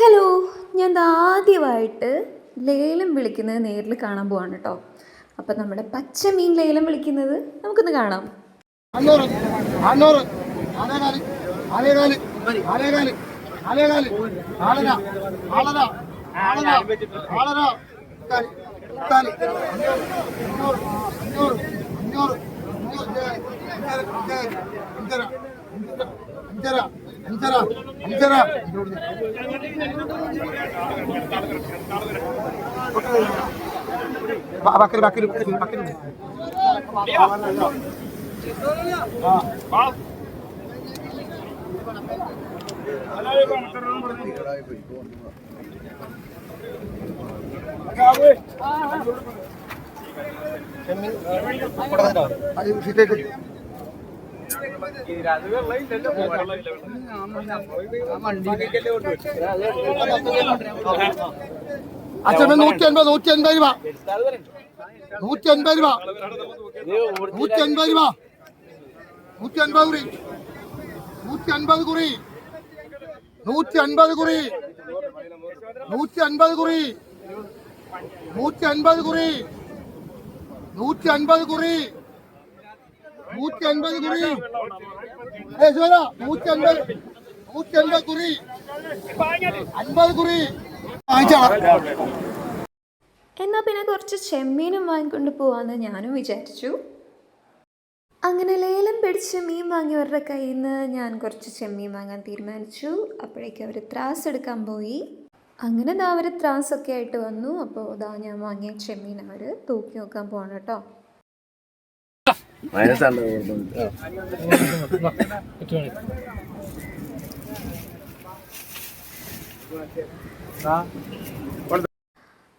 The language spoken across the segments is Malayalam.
ഹലോ, ഞാൻ ആദ്യമായിട്ട് ലേലം വിളിക്കുന്നത് നേരിൽ കാണാൻ പോവാണ് കേട്ടോ. അപ്പം നമ്മുടെ പച്ച മീൻ ലേലം വിളിക്കുന്നത് നമുക്കൊന്ന് കാണാം. അച്ഛൻ 180 രൂപ 180 രൂപ 180 രൂപ 180 രൂപ 180 കുറി 180 കുറി 180 കുറി 180 കുറി 180 കുറി 180 കുറി 180 കുറി 50 കുറി. എന്നാൽ പിന്നെ കുറച്ച് ചെമ്മീനും വാങ്ങിക്കൊണ്ട് പോവാമെന്ന് ഞാനും വിചാരിച്ചു. അങ്ങനെ ലേലം പിടിച്ച് മീൻ വാങ്ങിയവരുടെ കയ്യിൽ നിന്ന് ഞാൻ കുറച്ച് ചെമ്മീൻ വാങ്ങാൻ തീരുമാനിച്ചു. അപ്പോഴേക്കും അവർ ത്രാസ് എടുക്കാൻ പോയി. അങ്ങനെ അവർ ത്രാസൊക്കെ ആയിട്ട് വന്നു. അപ്പോൾ ഞാൻ വാങ്ങിയ ചെമ്മീൻ അവർ തൂക്കി നോക്കാൻ പോവാണ് കേട്ടോ.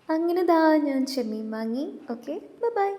അങ്ങനെ ഞാൻ ചെമ്മീൻ വാങ്ങി. Okay, by.